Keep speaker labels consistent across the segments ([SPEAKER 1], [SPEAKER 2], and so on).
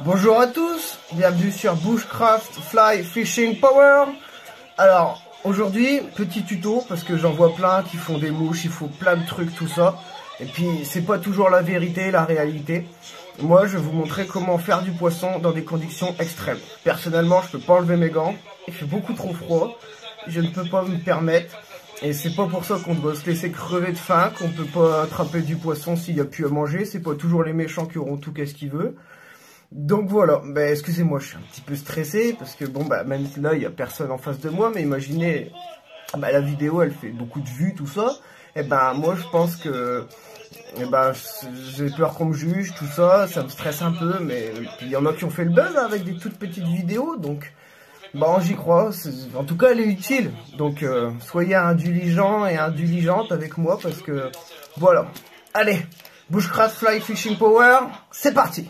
[SPEAKER 1] Bonjour à tous, bienvenue sur Bushcraft Fly Fishing Power. Alors aujourd'hui, petit tuto parce que j'en vois plein qui font des mouches, il faut plein de trucs, tout ça. Et puis c'est pas toujours la vérité, la réalité. Moi je vais vous montrer comment faire du poisson dans des conditions extrêmes. Personnellement je peux pas enlever mes gants, il fait beaucoup trop froid, je ne peux pas me permettre. Et c'est pas pour ça qu'on doit se laisser crever de faim, qu'on peut pas attraper du poisson s'il y a plus à manger. C'est pas toujours les méchants qui auront tout qu'est-ce qu'ils veulent. Donc voilà, excusez-moi, je suis un petit peu stressé parce que bon même là il y a personne en face de moi, mais imaginez, la vidéo elle fait beaucoup de vues, tout ça. Et moi je pense que j'ai peur qu'on me juge, tout ça, ça me stresse un peu, mais il y en a qui ont fait le buzz avec des toutes petites vidéos, donc j'y crois, en tout cas elle est utile. Donc soyez indulgents et indulgentes avec moi parce que voilà. Allez, Bushcraft Fly Fishing Power, c'est parti.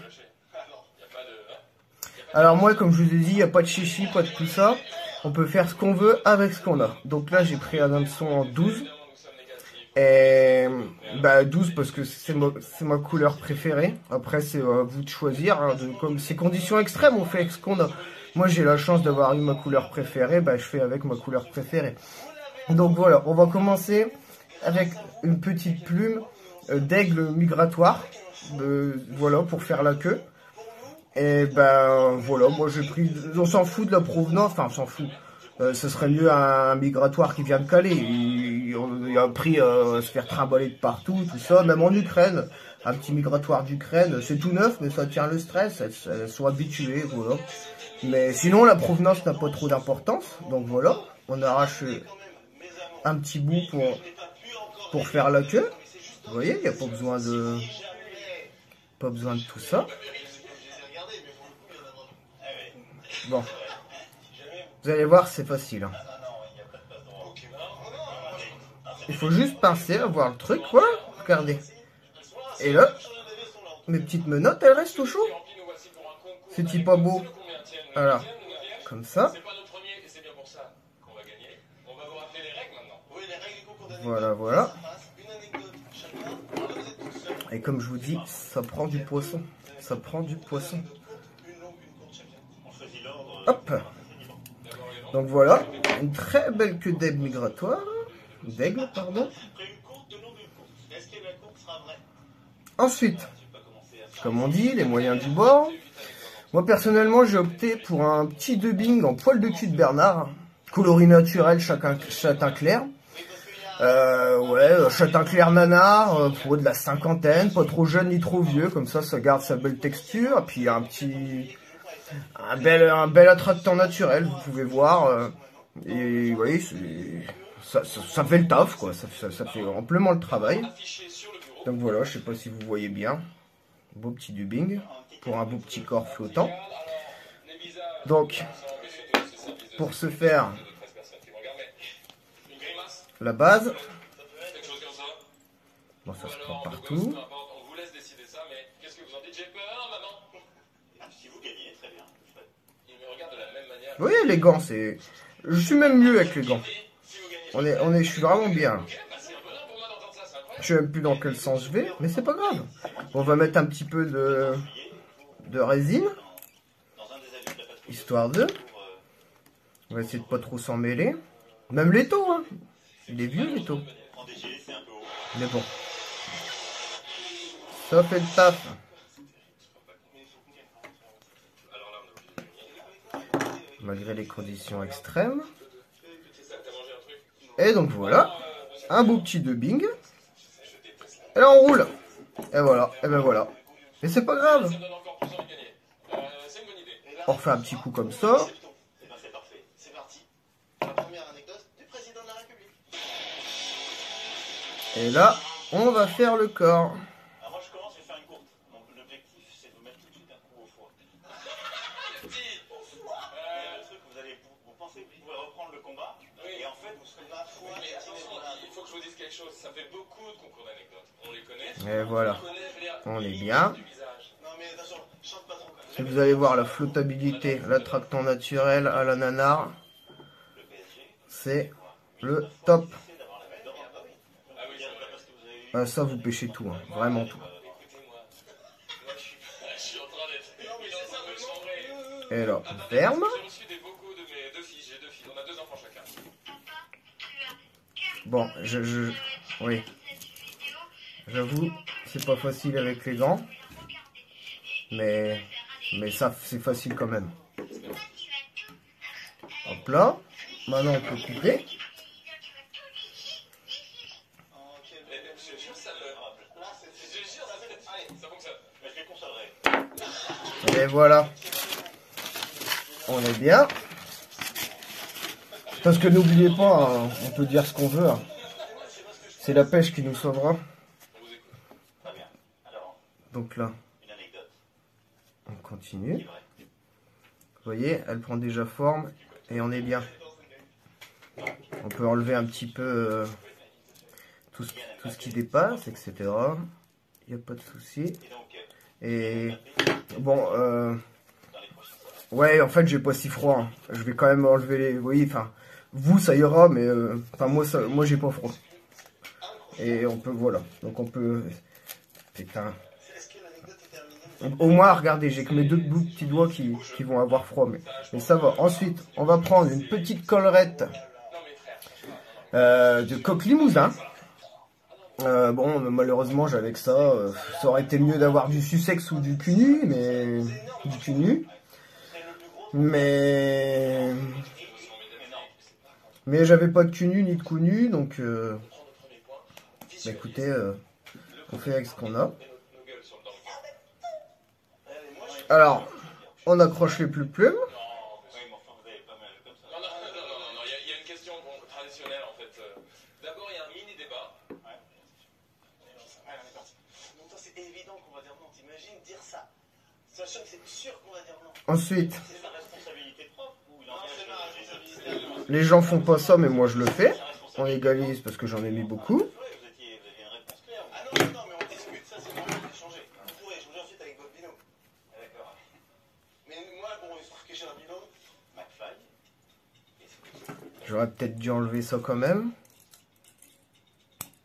[SPEAKER 1] Alors moi, comme je vous ai dit, il n'y a pas de chichi, pas de tout ça. On peut faire ce qu'on veut avec ce qu'on a. Donc là, j'ai pris un hameçon en 12. Et 12 parce que c'est ma couleur préférée. Après, c'est à vous de choisir. Hein, comme ces conditions extrêmes, on fait avec ce qu'on a. Moi, j'ai la chance d'avoir eu ma couleur préférée. Je fais avec ma couleur préférée. Donc voilà, on va commencer avec une petite plume d'aigle migratoire. Voilà, pour faire la queue. Et voilà, moi j'ai pris, on s'en fout de la provenance, enfin on s'en fout. Ce serait mieux un migratoire qui vient de Calais. Il a pris à se faire trimballer de partout, tout ça, même en Ukraine. Un petit migratoire d'Ukraine, c'est tout neuf, mais ça tient le stress, elles sont habituées, voilà. Mais sinon la provenance n'a pas trop d'importance, donc voilà, on arrache un petit bout pour faire la queue. Vous voyez, il n'y a pas besoin de tout ça. Bon, vous allez voir, c'est facile. Hein. Il faut juste pincer, avoir le truc, voilà, regardez. Et là, mes petites menottes, elles restent au chaud. C'est pas beau. Voilà, comme ça. Voilà, voilà. Et comme je vous dis, ça prend du poisson. Ça prend du poisson. Hop. Donc voilà, une très belle queue d'aigle migratoire. D'aigle, pardon. Ensuite, comme on dit, les moyens du bord. Moi personnellement, j'ai opté pour un petit dubbing en poil de cul de Bernard. Coloris naturel, châtain clair. Châtain clair nanar, pour de la cinquantaine, pas trop jeune ni trop vieux, comme ça garde sa belle texture. Et puis un bel attractant naturel, vous pouvez voir. Et vous voyez, ça fait le taf, quoi. Ça fait amplement le travail. Donc voilà, je sais pas si vous voyez bien. Beau petit dubbing pour un beau petit corps flottant. Donc, pour ce faire, la base. Bon, ça se prend partout. Vous voyez les gants, je suis même mieux avec les gants. Je suis vraiment bien. Je sais même plus dans quel sens je vais, mais c'est pas grave. On va mettre un petit peu de résine, histoire de. On va essayer de pas trop s'en mêler. Même l'étau, hein. Il est vieux l'étau. Mais bon. Ça fait le taf. Malgré les conditions extrêmes. Et donc voilà, un beau petit dubbing. Et là on roule. Et voilà, et voilà. Et c'est pas grave. On refait un petit coup comme ça. Et là, on va faire le corps.
[SPEAKER 2] Ça fait beaucoup de concours d'anecdotes. On les connaît.
[SPEAKER 1] Et voilà, on est bien. Et vous allez voir la flottabilité, l'attractant naturel à la nanar. C'est le top. Ça, vous pêchez tout, hein, vraiment tout. Et là, on ferme.
[SPEAKER 2] J'ai reçu des vocaux de mes deux filles, j'ai deux filles, on a 2 enfants chacun.
[SPEAKER 1] Bon, oui. J'avoue, c'est pas facile avec les gants. Mais ça, c'est facile quand même. Hop là. Maintenant, on peut couper. Et voilà. On est bien. Parce que n'oubliez pas, hein, on peut dire ce qu'on veut. Hein. C'est la pêche qui nous sauvera. Donc là, on continue. Vous voyez, elle prend déjà forme et on est bien. On peut enlever un petit peu tout ce qui dépasse, etc. Il n'y a pas de souci. Et bon, ouais, en fait, j'ai pas si froid. Hein. Je vais quand même enlever les. Vous voyez, enfin, vous ça ira, mais enfin moi j'ai pas froid. Et on peut, voilà. Donc on peut. Putain. Au moins, regardez, j'ai que mes deux petits doigts qui vont avoir froid, mais ça va. Ensuite, on va prendre une petite collerette de coq limousin. Bon, malheureusement, j'avais que ça. Ça aurait été mieux d'avoir du Sussex ou du cunu, mais du cunu. Mais j'avais pas de cunu ni de cunu, donc bah, écoutez, on fait avec ce qu'on a. Alors, on accroche les plumes.
[SPEAKER 2] Non, il y a une question traditionnelle en fait. D'abord, il y a un mini débat.
[SPEAKER 3] Donc c'est évident qu'on va dire non. T'imagines dire ça, sachant que c'est sûr qu'on va dire non.
[SPEAKER 1] Ensuite,
[SPEAKER 3] C'est ma responsabilité propre ou non, c'est ma responsabilité.
[SPEAKER 1] Les gens font pas ça, mais moi je le fais. On égalise parce que j'en ai mis beaucoup.
[SPEAKER 3] Vous aviez une réponse claire. Ah non, mais on discute. Ça, c'est vraiment d'échanger. Vous pourrez échanger ensuite avec votre binôme. D'accord. Mais moi, bon, il se trouve que j'ai un binôme, McFly.
[SPEAKER 1] J'aurais peut-être dû enlever ça quand même.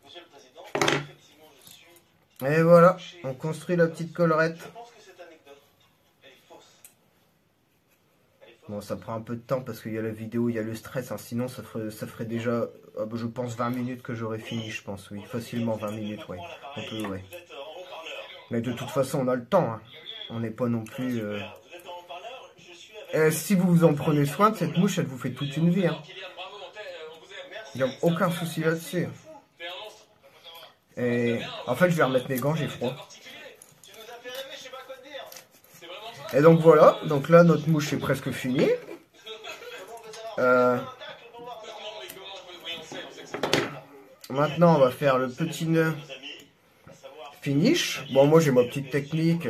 [SPEAKER 3] Monsieur le Président, effectivement, je suis.
[SPEAKER 1] Et voilà, on construit la petite collerette.
[SPEAKER 3] Je pense que cette anecdote, elle est fausse.
[SPEAKER 1] Bon, ça prend un peu de temps parce qu'il y a la vidéo, il y a le stress. Hein. Sinon, ça ferait déjà, je pense, 20 minutes que j'aurais fini, je pense. Oui, facilement 20 minutes, ouais. On peut, ouais.
[SPEAKER 3] Vous êtes en haut-parleur.
[SPEAKER 1] Mais de toute façon, on a le temps. Hein. On n'est pas non plus...
[SPEAKER 3] Vous êtes en haut-parleur, je suis avec.
[SPEAKER 1] Si vous en prenez soin de cette mouche, elle vous fait toute une vie. Hein.
[SPEAKER 2] Kylian, bravo, on vous aime.
[SPEAKER 1] Il n'y a aucun souci là-dessus.
[SPEAKER 2] T'es un monstre.
[SPEAKER 1] Et en fait, je vais remettre mes gants, j'ai froid.
[SPEAKER 3] Tu nous as fait rêver, je sais pas quoi te dire.
[SPEAKER 2] C'est vraiment ça.
[SPEAKER 1] Et donc voilà, donc là, notre mouche est presque finie.
[SPEAKER 2] Comment, mais comment oui, on sait que c'est pas.
[SPEAKER 1] Maintenant, on va faire le petit nœud finish. Bon, moi, j'ai ma petite technique.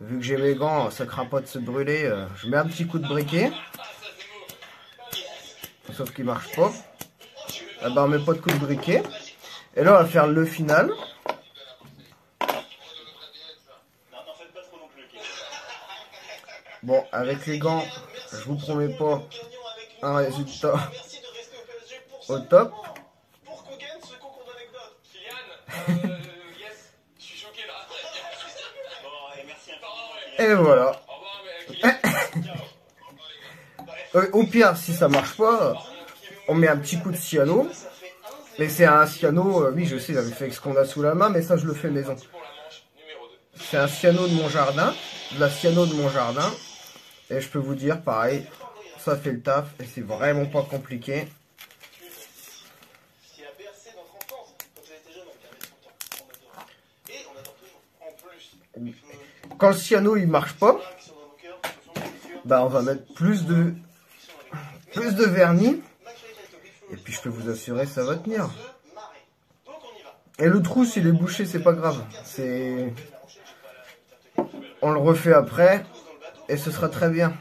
[SPEAKER 1] Vu que j'ai mes gants, ça craint pas de se brûler. Je mets un petit coup de briquet. Sauf qu'il marche pas. Ah bah, on met pas de coup de briquet. Et là, on va faire le final. Bon, avec les gants, je vous promets pas un résultat
[SPEAKER 3] Merci de rester au PSG pour
[SPEAKER 1] au
[SPEAKER 3] ça.
[SPEAKER 1] top.
[SPEAKER 3] Pour qu'on gagne ce concours d'anecdotes.
[SPEAKER 2] Kylian, yes, je suis choqué là.
[SPEAKER 3] Bon, et merci infiniment.
[SPEAKER 1] Et voilà.
[SPEAKER 2] Au revoir, mais Kylian.
[SPEAKER 1] Au pire, si ça marche pas, on met un petit coup de cyano. Mais c'est un cyano, oui, je sais, j'avais fait avec ce qu'on a sous la main, mais ça, je le fais maison.
[SPEAKER 2] Pour la manche numéro 2.
[SPEAKER 1] C'est un cyano de mon jardin, de la cyano de mon jardin. Et je peux vous dire, pareil, ça fait le taf et c'est vraiment pas compliqué.
[SPEAKER 3] Qui a bercé notre enfance. Quand on était jeune, on regardait tout le temps. On adorait. Et on adore toujours. En plus,
[SPEAKER 1] Quand le cyano il marche pas,
[SPEAKER 3] qui sont dans nos cœurs, ce sont les blessures.
[SPEAKER 1] bah on va mettre plus de vernis. Et puis je peux vous assurer, ça va tenir.
[SPEAKER 3] Donc on y va.
[SPEAKER 1] Et le trou, s'il est bouché, c'est pas grave. On le refait après et ce sera très bien.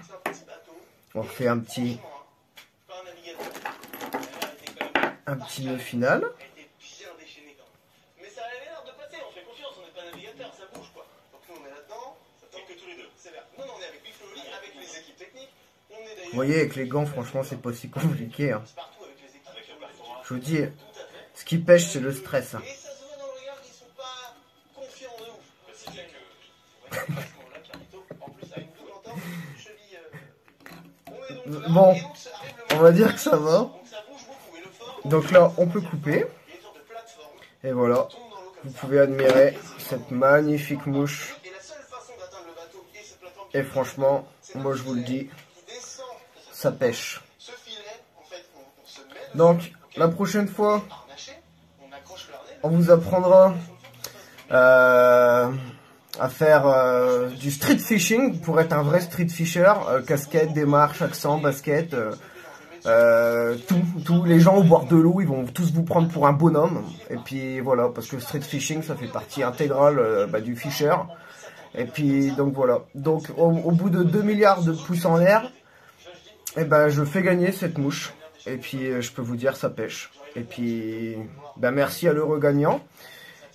[SPEAKER 1] On fait un petit nœud final.
[SPEAKER 3] Mais ça avait l'air de passer, on fait confiance, on n'est pas navigateur, ça bouge quoi. Donc nous on est là-dedans, ça tombe que tous les deux, c'est vert. Non, on est avec Bifoli, avec les équipes techniques. On est d'ailleurs
[SPEAKER 1] Vous voyez, avec les gants, franchement, c'est pas si compliqué. Hein.
[SPEAKER 3] partout avec les équipes. Avec le performance.
[SPEAKER 1] Je vous dis, ce qui pêche, c'est le stress. Hein.
[SPEAKER 3] Et ça se voit dans le regard qu'ils sont pas confiants de ouf.
[SPEAKER 2] C'est bien que.
[SPEAKER 3] À ce moment-là, Carlito,
[SPEAKER 1] Bon, on va dire que ça va. Donc là, on peut couper. Et voilà, vous pouvez admirer cette magnifique mouche. Et franchement, moi je vous le dis, ça pêche. Donc, la prochaine fois, on vous apprendra à faire du street fishing pour être un vrai street fisher, casquette, démarche, accent, basket, tout. Les gens au bord de l'eau, ils vont tous vous prendre pour un bonhomme. Et puis voilà, parce que le street fishing, ça fait partie intégrale du fisher. Et puis donc voilà. Donc au bout de 2 milliards de pouces en l'air, eh ben je fais gagner cette mouche. Et puis je peux vous dire, ça pêche. Et puis ben merci à l'heureux gagnant.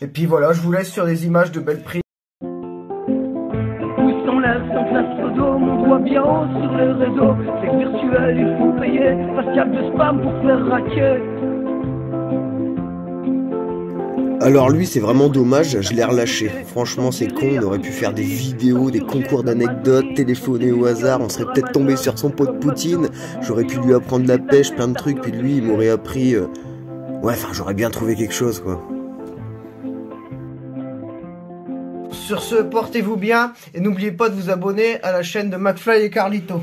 [SPEAKER 1] Et puis voilà, je vous laisse sur des images de belles prises.
[SPEAKER 4] On voit bien haut sur les réseaux, c'est que virtuel, il faut payer, parce qu'il y a de spam pour faire raquer.
[SPEAKER 5] Alors lui c'est vraiment dommage, je l'ai relâché. Franchement c'est con, on aurait pu faire des vidéos, des concours d'anecdotes, téléphoner au hasard, on serait peut-être tombé sur son pot de poutine, j'aurais pu lui apprendre la pêche, plein de trucs, puis lui il m'aurait appris... Ouais, enfin j'aurais bien trouvé quelque chose quoi.
[SPEAKER 1] Sur ce, portez-vous bien et n'oubliez pas de vous abonner à la chaîne de McFly et Carlito.